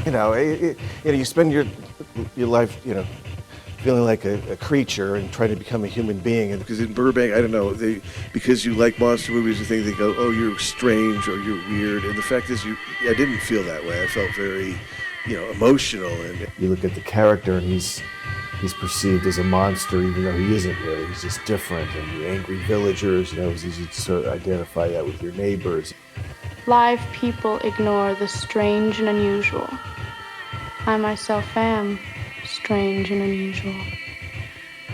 You spend your life, feeling like a creature and trying to become a human being. And because in Burbank, I don't know, because you like monster movies, you think they go, oh, you're strange or you're weird. And the fact is, I didn't feel that way. I felt very, emotional. And you look at the character, and he's perceived as a monster, even though he isn't really. He's just different. And the angry villagers, it's easy to sort of identify that with your neighbors. Live people ignore the strange and unusual. I myself am strange and unusual.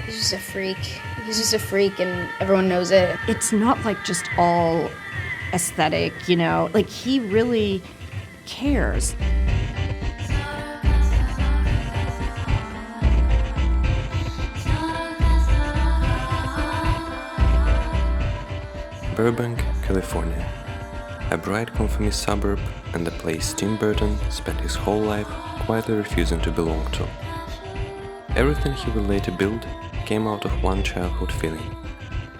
He's just a freak. He's just a freak, and everyone knows it. It's not like just all aesthetic, like he really cares. Burbank, California. A bright, conformist suburb and the place Tim Burton spent his whole life quietly refusing to belong to. Everything he would later build came out of one childhood feeling,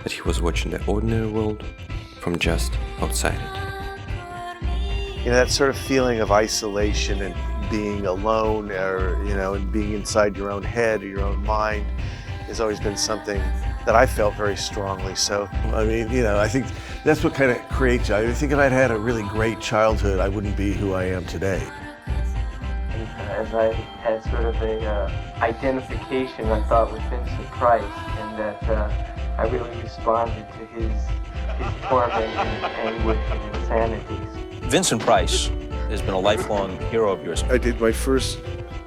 that he was watching the ordinary world from just outside it. That sort of feeling of isolation and being alone, or and being inside your own head or your own mind has always been something that I felt very strongly. So, I think that's what kind of creates you. I think if I'd had a really great childhood, I wouldn't be who I am today. As I had sort of a identification, I thought, with Vincent Price, and that I really responded to his torment and anguish and insanities. Vincent Price has been a lifelong hero of yours. I did my first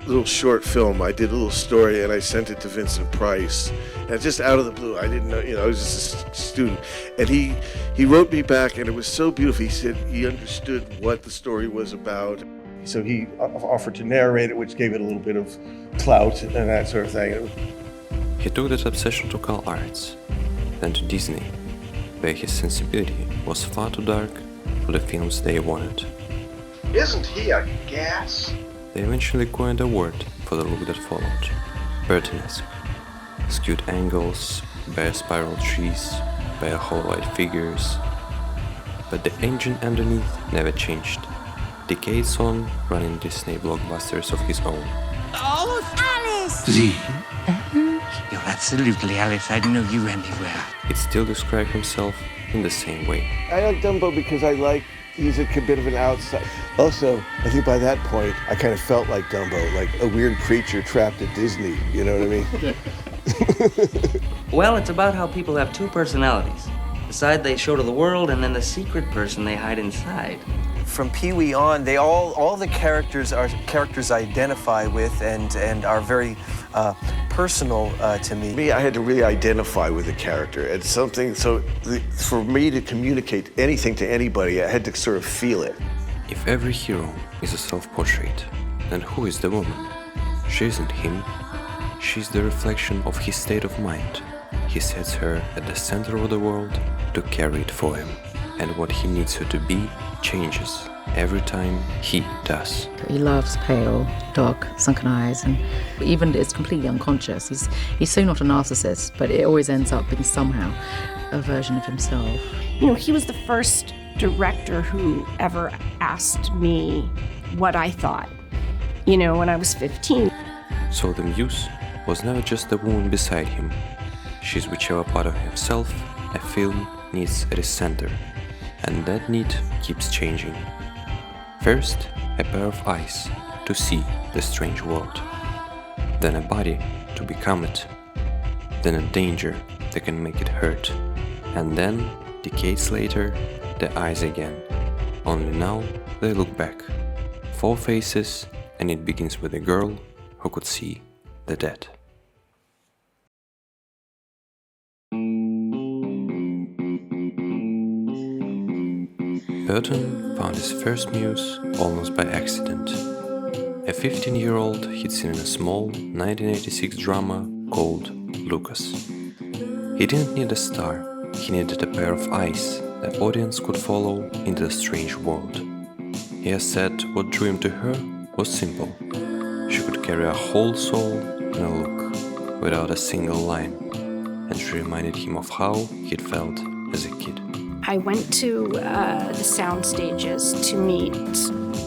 little short film. I did a little story, and I sent it to Vincent Price. And just out of the blue, I didn't know, I was just a student. And he wrote me back, and it was so beautiful. He said he understood what the story was about. So he offered to narrate it, which gave it a little bit of clout and that sort of thing. He took that obsession to Cal Arts, then to Disney, where his sensibility was far too dark for the films they wanted. Isn't he a gas? They eventually coined a word for the look that followed, Burtonesque. Skewed angles, bare spiral trees, bare hollow-eyed figures. But the engine underneath never changed. Decades on, running Disney blockbusters of his own. Oh, Alice! You're absolutely Alice. I'd know you anywhere. It still described himself in the same way. I like Dumbo because he's a bit of an outside. Also, I think by that point, I kind of felt like Dumbo, like a weird creature trapped at Disney, you know what I mean? Well, it's about how people have two personalities. The side they show to the world, and then the secret person they hide inside. From Pee-wee on, they all the characters are characters I identify with and are very personal to me. I had to really identify with the character. It's something, for me to communicate anything to anybody, I had to sort of feel it. If every hero is a self-portrait, then who is the woman? She isn't him. She's the reflection of his state of mind. He sets her at the center of the world to carry it for him. And what he needs her to be changes every time he does. He loves pale, dark, sunken eyes, and even it's completely unconscious. He's so not a narcissist, but it always ends up being somehow a version of himself. He was the first director who ever asked me what I thought, when I was 15. So the Muse was never just the woman beside him. She's whichever part of himself a film needs at its center. And that need keeps changing. First, a pair of eyes to see the strange world. Then a body to become it. Then a danger that can make it hurt. And then, decades later, the eyes again. Only now they look back. 4 faces, and it begins with a girl who could see the dead. Burton found his first muse almost by accident. A 15-year-old he'd seen in a small 1986 drama called Lucas. He didn't need a star, he needed a pair of eyes the audience could follow into the strange world. He has said what drew him to her was simple. She could carry a whole soul in a look, without a single line, and she reminded him of how he'd felt as a kid. I went to the sound stages to meet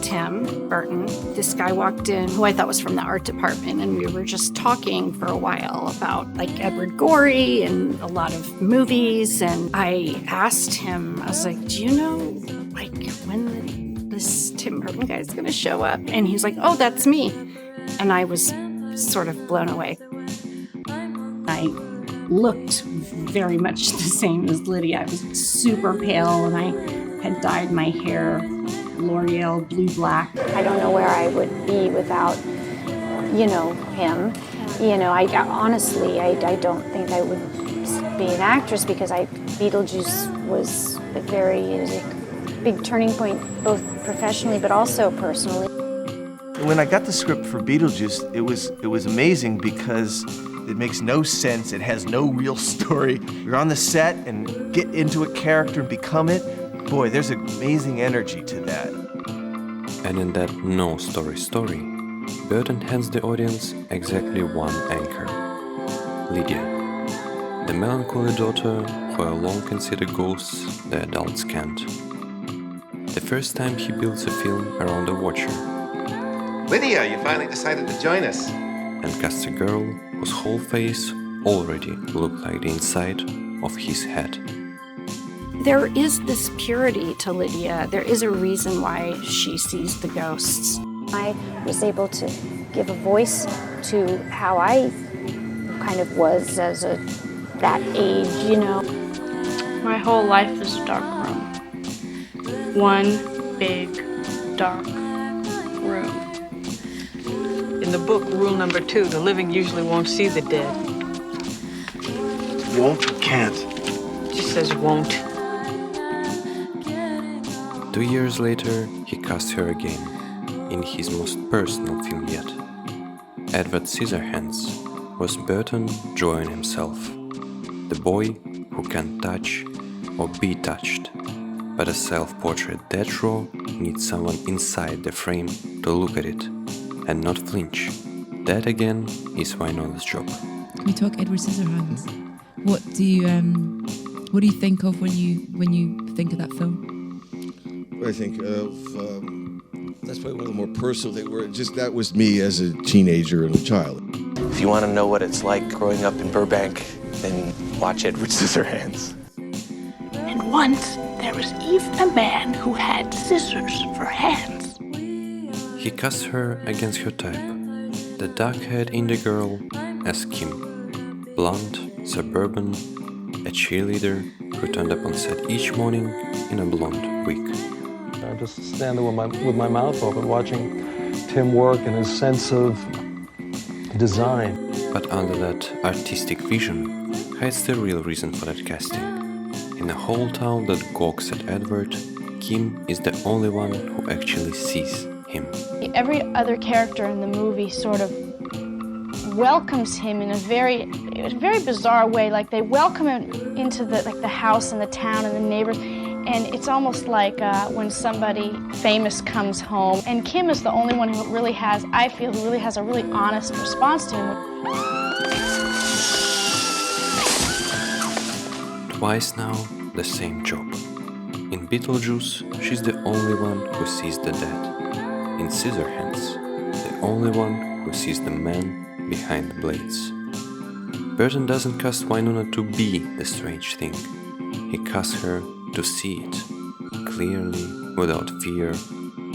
Tim Burton. This guy walked in who I thought was from the art department, and we were just talking for a while about like Edward Gorey and a lot of movies. And I asked him, I was like, do you know like when this Tim Burton guy is going to show up? And he's like, oh, that's me. And I was sort of blown away. I looked very much the same as Lydia. I was super pale and I had dyed my hair L'Oreal blue-black. I don't know where I would be without, him. I honestly don't think I would be an actress because Beetlejuice was a big turning point, both professionally but also personally. When I got the script for Beetlejuice, it was amazing because it makes no sense. It has no real story. You're on the set and get into a character and become it. Boy, there's amazing energy to that. And in that no story, Burton hands the audience exactly one anchor. Lydia, the melancholy daughter who alone can see the ghosts the adults can't. The first time he builds a film around the watcher. Lydia, you finally decided to join us. And casts a girl whose whole face already looked like the inside of his head. There is this purity to Lydia. There is a reason why she sees the ghosts. I was able to give a voice to how I kind of was as that age, My whole life is a dark room. One big, dark room. In the book, rule number 2, the living usually won't see the dead. Won't or can't? It just says won't. 2 years later, he casts her again, in his most personal film yet. Edward Scissorhands was Burton drawing himself, the boy who can't touch or be touched, but a self-portrait that raw needs someone inside the frame to look at it and not flinch. That again is Winona's job. Can we talk Edward Scissorhands? What do you think of when you think of that film? I think of that's probably one of the more personal things. Where that was me as a teenager and a child. If you want to know what it's like growing up in Burbank, then watch Edward Scissorhands. And once there was even a man who had scissors for hands. He casts her against her type, the dark-haired indie girl as Kim, blonde, suburban, a cheerleader who turned up on set each morning in a blonde wig. I just stand there with my mouth open, watching Tim work and his sense of design. But under that artistic vision hides the real reason for that casting. In a whole town that gawks at Edward, Kim is the only one who actually sees him. Every other character in the movie sort of welcomes him in a very bizarre way. Like they welcome him into the house and the town and the neighbors. And it's almost like when somebody famous comes home. And Kim is the only one who really has, I feel, who really has a really honest response to him. Twice now, the same job. In Beetlejuice, she's the only one who sees the dead. In Scissorhands, the only one who sees the man behind the blades. Burton doesn't cast Winona to be the strange thing. He casts her to see it, clearly, without fear,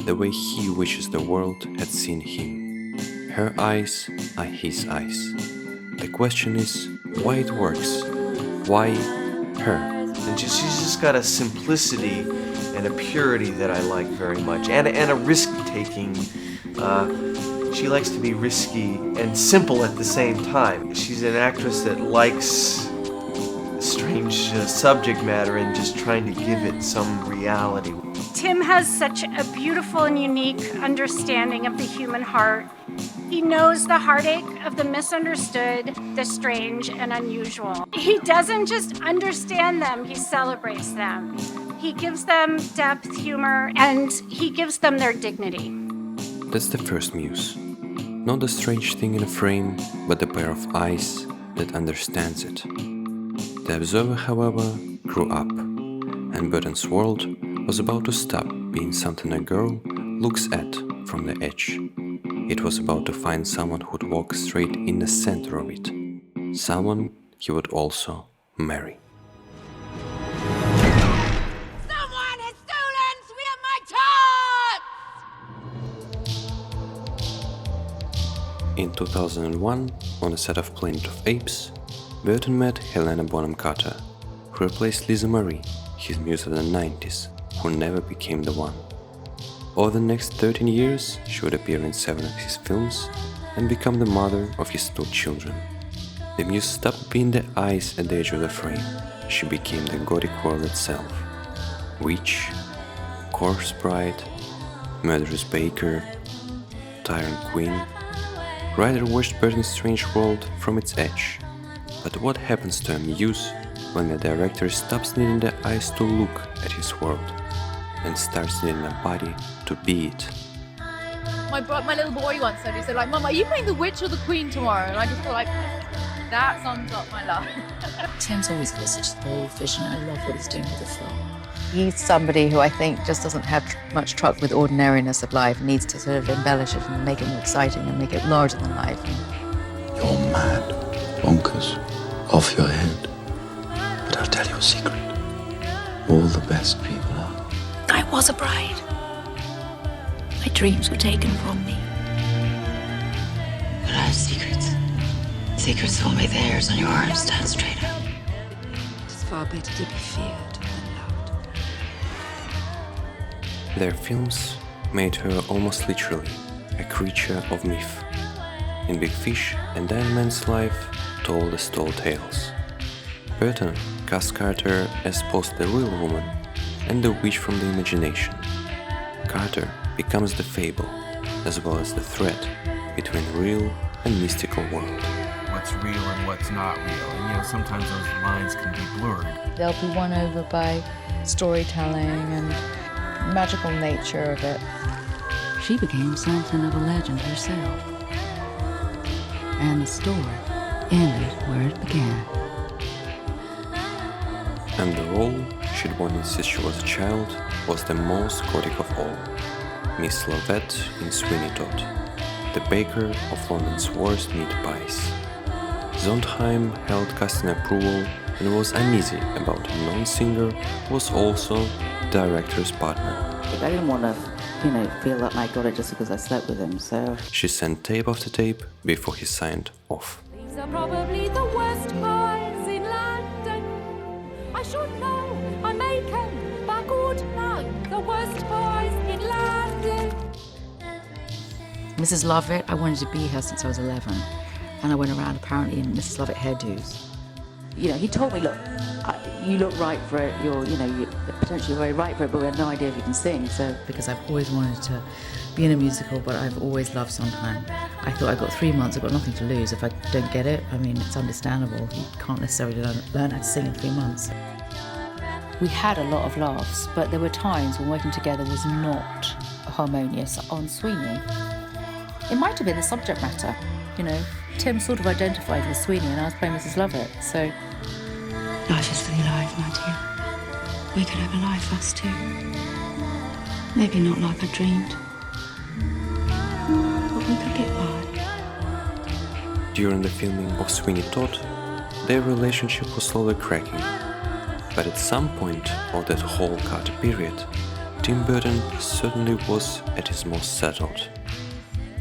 the way he wishes the world had seen him. Her eyes are his eyes. The question is, why it works? Why her? And she's just got a simplicity and a purity that I like very much, and a risk-taking. She likes to be risky and simple at the same time. She's an actress that likes strange subject matter and just trying to give it some reality. Tim has such a beautiful and unique understanding of the human heart. He knows the heartache of the misunderstood, the strange and unusual. He doesn't just understand them, he celebrates them. He gives them depth, humor, and he gives them their dignity. That's the first muse. Not the strange thing in a frame, but the pair of eyes that understands it. The observer, however, grew up, and Burton's world was about to stop being something a girl looks at from the edge. It was about to find someone who'd walk straight in the center of it. Someone he would also marry. Someone has stolen three of my tarts! In 2001, on the set of Planet of Apes, Burton met Helena Bonham Carter, who replaced Lisa Marie, his muse of the 90s, who never became the one. Over the next 13 years, she would appear in 7 of his films and become the mother of his 2 children. The muse stopped being the eyes at the edge of the frame. She became the gothic world itself. Witch, corpse bride, murderous baker, tyrant queen. Ryder watched Burton's strange world from its edge. But what happens to a muse when the director stops needing the eyes to look at his world and starts needing a body to be it? My little boy once said, he said, like, Mum, are you playing the witch or the queen tomorrow? And I just thought, like, that sums up my life. Tim's always got such a bold vision. I love what he's doing with the film. He's somebody who I think just doesn't have much truck with ordinariness of life, needs to sort of embellish it and make it more exciting and make it larger than life. You're mad, bonkers, off your head. But I'll tell you a secret. All the best people are. I was a bride. My dreams were taken from me. But I have secrets. Secrets will make the hairs on your arm stand straight up. It's far better to be feared than loved. Their films made her almost literally a creature of myth. In Big Fish and Iron Man's life told as tall tales. Burton cast Carter as both the real woman and the witch from the imagination. Carter becomes the fable, as well as the thread between real and mystical world. What's real and what's not real, and sometimes those lines can be blurred. They'll be won over by storytelling and magical nature of it. She became something of a legend herself. And the story ended where it began. And the role she'd won since she was a child was the most gothic of all. Miss Lovett in Sweeney Todd, the baker of London's worst meat pies. Sondheim held casting approval and was uneasy about a non-singer who was also director's partner. I didn't want to, feel like I got it just because I slept with him, so... She sent tape after tape before he signed off. These are probably the worst pies in London. I should know, I make them, but good luck. The worst pies in London. Mrs. Lovett, I wanted to be her since I was 11. And I went around apparently in Mrs. Lovett hairdos. He told me, look, you look right for it, you're potentially very right for it, but we have no idea if you can sing, so... Because I've always wanted to be in a musical, but I've always loved Sondheim. I thought I've got 3 months, I've got nothing to lose. If I don't get it, it's understandable. You can't necessarily learn how to sing in 3 months. We had a lot of laughs, but there were times when working together was not harmonious on Sweeney. It might have been the subject matter, Tim sort of identified with Sweeney and I was playing Mrs. Lovett, so... Life is for the alive, my dear. We could have a life, us too. Maybe not like I dreamed. But we could get by. During the filming of Sweeney Todd, their relationship was slowly cracking. But at some point of that whole Carter period, Tim Burton certainly was at his most settled.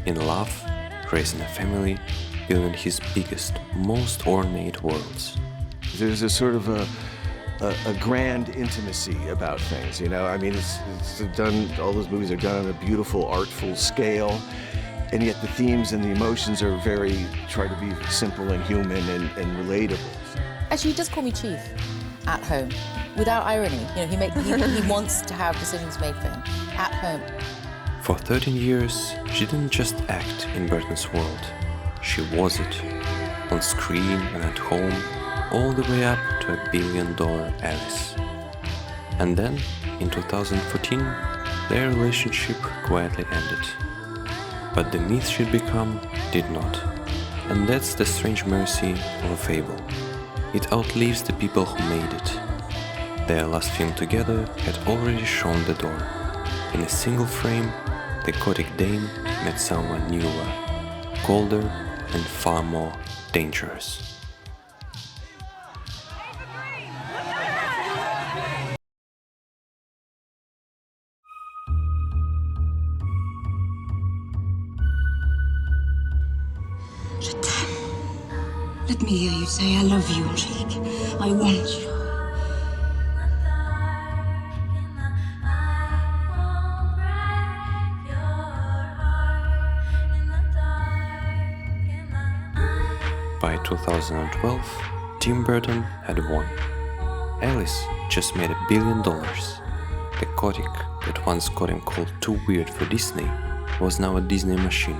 In love, raising a family, building his biggest, most ornate worlds. There's a sort of a grand intimacy about things, it's done, all those movies are done on a beautiful, artful scale, and yet the themes and the emotions are try to be simple and human and relatable. Actually, he does call me Chief at home, without irony. He wants to have decisions made for him at home. For 13 years, she didn't just act in Burton's world. She was it, on screen and at home, all the way up to $1 billion Alice. And then, in 2014, their relationship quietly ended. But the myth she'd become did not. And that's the strange mercy of a fable. It outlives the people who made it. Their last film together had already shown the door. In a single frame, the gothic dame met someone newer, colder and far more dangerous. Je t'aime. Let me hear you say I love you, Angelique. I want you. By 2012, Tim Burton had won. Alice just made $1 billion. The gothic that once got him called too weird for Disney was now a Disney machine.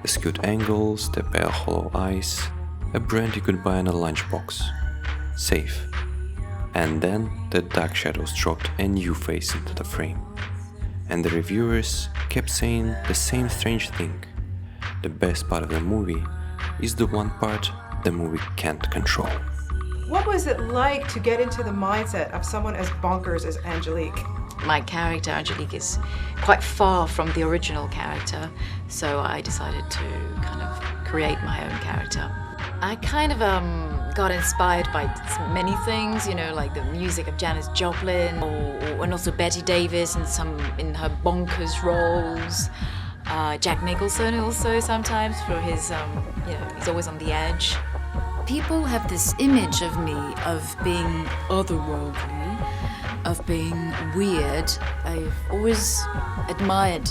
The skewed angles, the pale hollow eyes, a brand you could buy in a lunchbox. Safe. And then the dark shadows dropped a new face into the frame. And the reviewers kept saying the same strange thing. The best part of the movie is the one part the movie can't control. What was it like to get into the mindset of someone as bonkers as Angelique? My character, Angelique, is quite far from the original character, so I decided to kind of create my own character. I kind of got inspired by many things, you know, like the music of Janis Joplin, and also Betty Davis in her bonkers roles. Jack Nicholson also sometimes for his, he's always on the edge. People have this image of me of being otherworldly, of being weird. I've always admired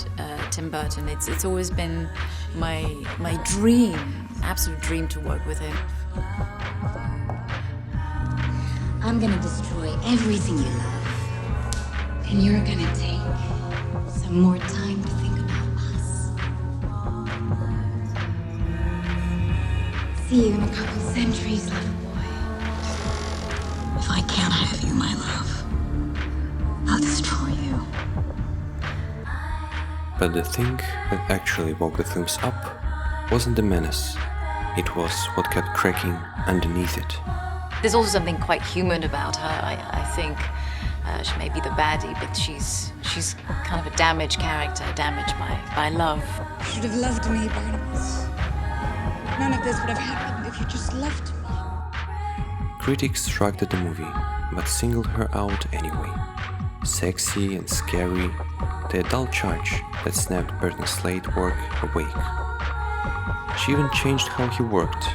Tim Burton. It's always been my dream, absolute dream to work with him. I'm gonna destroy everything you love. And you're gonna take some more time to think about us. See you in a couple centuries, little boy. If I can't have you, my love, I'll destroy you. But the thing that actually woke the films up wasn't the menace. It was what kept cracking underneath it. There's also something quite human about her. I think she may be the baddie, but she's kind of a damaged character, damaged by love. You should have loved me, Barnabas. None of this would have happened if you just loved me. Critics shrugged at the movie, but singled her out anyway. Sexy and scary, the adult charge that snapped Burton's late work awake. She even changed how he worked.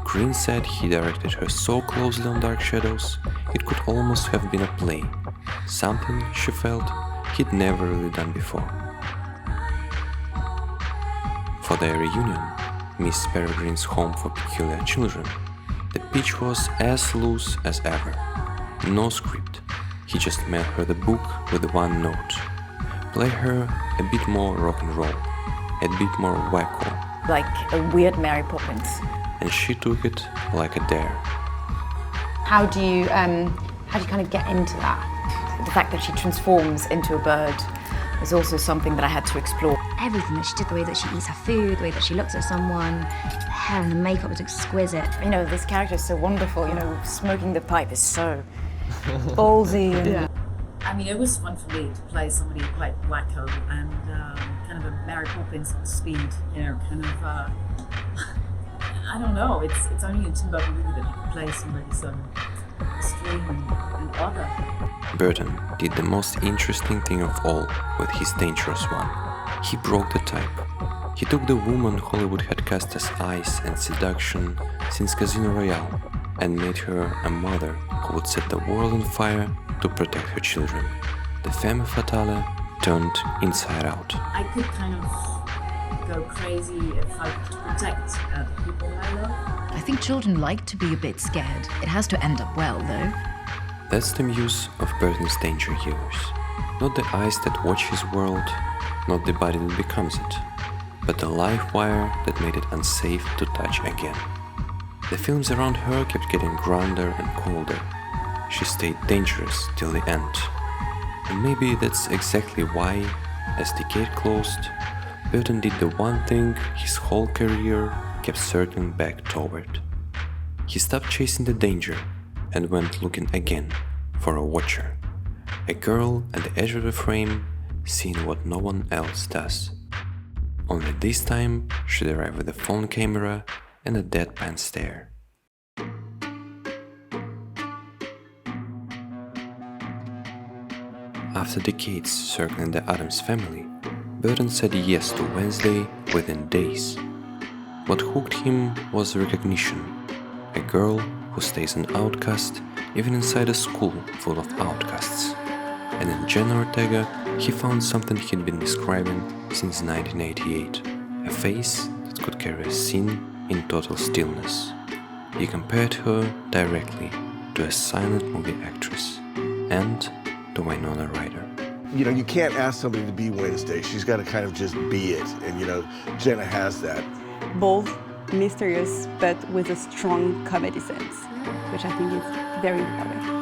Green said he directed her so closely on Dark Shadows, it could almost have been a play, something, she felt, he'd never really done before. For their reunion, Miss Peregrine's Home for Peculiar Children, the pitch was as loose as ever. No script, he just mailed her the book with one note. Play her a bit more rock and roll, a bit more wacko. Like a weird Mary Poppins. And she took it like a dare. How do you kind of get into that? The fact that she transforms into a bird is also something that I had to explore. Everything that she did, the way that she eats her food, the way that she looks at someone, the hair and the makeup was exquisite. You know, this character is so wonderful, you know, smoking the pipe is so ballsy. Yeah. I mean, it was fun for me to play somebody quite wacko and kind of a Mary Poppins speed, you know, kind of, I don't know, it's only in Tim Burton movie that you can play somebody so extreme and other. Burton did the most interesting thing of all with his Dangerous One. He broke the type. He took the woman Hollywood had cast as ice and seduction since Casino Royale and made her a mother who would set the world on fire to protect her children. The femme fatale turned inside out. I could kind of go crazy if I could protect the people I love. I think children like to be a bit scared. It has to end up well, though. That's the muse of Burton's danger years. Not the eyes that watch his world, not the body that becomes it, but the life wire that made it unsafe to touch again. The films around her kept getting grounder and colder. She stayed dangerous till the end. And maybe that's exactly why, as decade closed, Burton did the one thing his whole career kept circling back toward. He stopped chasing the danger and went looking again for a watcher. A girl at the edge of the frame seeing what no one else does. Only this time she'd arrive with a phone camera and a deadpan stare. After decades circling the Addams family, Burton said yes to Wednesday within days. What hooked him was recognition. A girl who stays an outcast even inside a school full of outcasts. And in Jenna Ortega, he found something he'd been describing since 1988, a face that could carry a scene in total stillness. He compared her directly to a silent movie actress and to Winona Ryder. You know, you can't ask somebody to be Wednesday. She's got to kind of just be it. And, you know, Jenna has that. Bold, mysterious, but with a strong comedy sense, which I think is very important.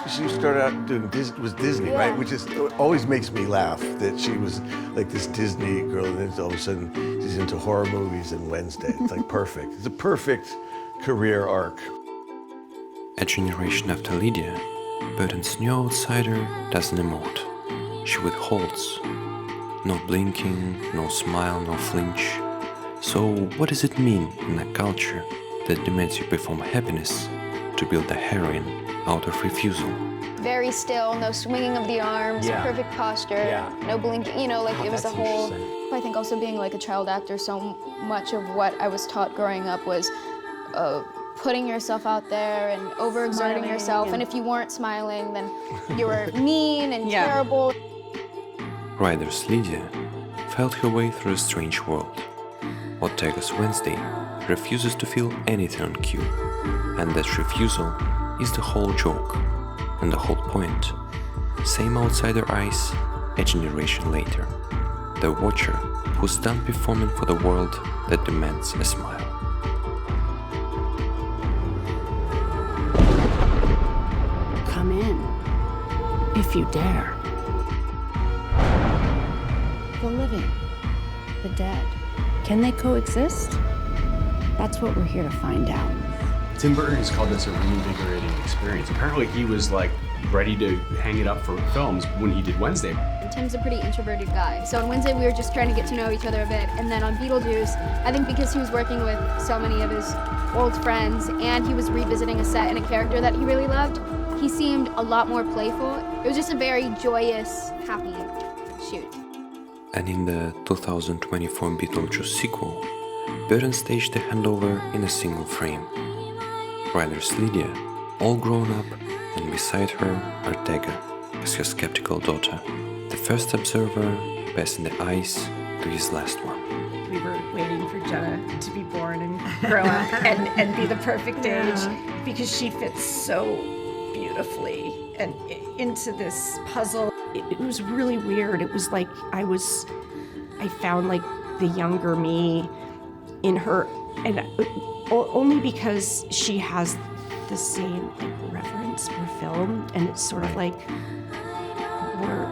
She started out doing Disney, yeah. Right? Which is always makes me laugh that she was like this Disney girl, and then all of a sudden she's into horror movies and Wednesday. It's like perfect. It's a perfect career arc. A generation after Lydia, Burton's new outsider doesn't emote. She withholds. No blinking, no smile, no flinch. So what does it mean in a culture that demands you perform happiness to build a heroine out of refusal? Very still, no swinging of the arms, perfect posture, no blinking, you know, like it was a whole... I think also being like a child actor, so much of what I was taught growing up was putting yourself out there and overexerting yourself, and if you weren't smiling, then you were mean and terrible. Ryder's Lydia felt her way through a strange world. Ortega's Wednesday refuses to feel anything on cue, and that refusal is the whole joke and the whole point. Same outsider eyes a generation later. The watcher who's done performing for the world that demands a smile. Come in, if you dare. The living, the dead, can they coexist? That's what we're here to find out. Tim Burton has called this a reinvigorating experience. Apparently he was like ready to hang it up for films when he did Wednesday. Tim's a pretty introverted guy, so on Wednesday we were just trying to get to know each other a bit, and then on Beetlejuice, I think because he was working with so many of his old friends and he was revisiting a set and a character that he really loved, he seemed a lot more playful. It was just a very joyous, happy shoot. And in the 2024 Beetlejuice sequel, Burton staged the handover in a single frame. Ryder's Lydia, all grown up, and beside her, Ortega, as her skeptical daughter, the first observer passing the ice to his last one. We were waiting for Jenna to be born and grow up and be the perfect age, because she fits so beautifully and into this puzzle. It was really weird. It was like I found like the younger me in her, and only because she has the same like reverence for film, and it's sort of like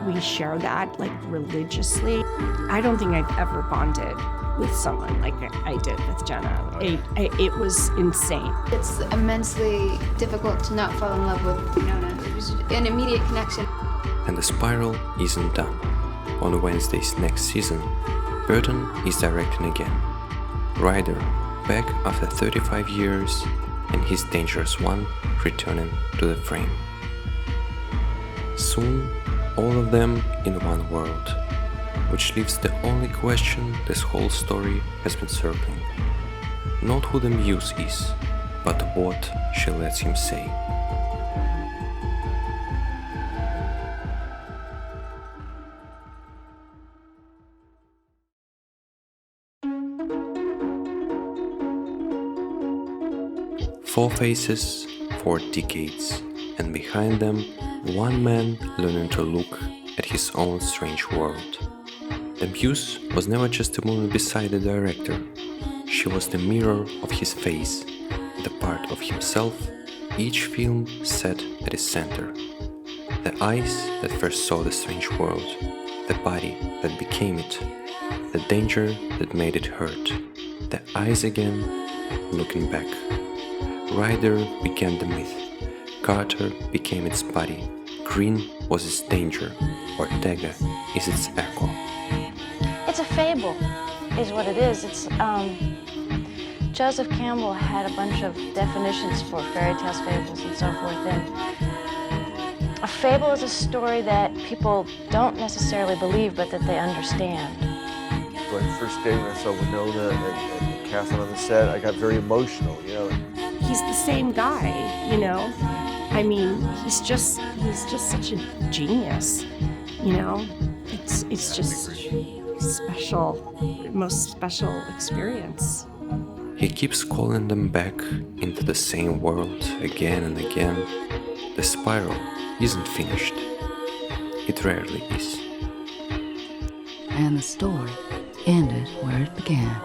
we share that like religiously. I don't think I've ever bonded with someone like I did with Jenna. It was insane. It's immensely difficult to not fall in love with Winona. It was an immediate connection. And the spiral isn't done. On Wednesday's next season, Burton is directing again. Ryder back after 35 years, and his dangerous one returning to the frame. Soon, all of them in one world, which leaves the only question this whole story has been circling. Not who the Muse is, but what she lets him say. Four faces, 4 decades, and behind them, one man learning to look at his own strange world. The Muse was never just a woman beside the director. She was the mirror of his face, the part of himself each film set at its center. The eyes that first saw the strange world, the body that became it, the danger that made it hurt, the eyes again, looking back. Ryder began the myth, Carter became its body, Green was its danger, Ortega is its echo. It's a fable, is what it is. It's Joseph Campbell had a bunch of definitions for fairy tales, fables, and so forth. And a fable is a story that people don't necessarily believe, but that they understand. When first day when I saw Winona and Catherine on the set, I got very emotional, you know. He's the same guy, you know. I mean, he's just such a genius, you know. It's just special, most special experience. He keeps calling them back into the same world again and again. The spiral isn't finished. It rarely is. And the story ended where it began.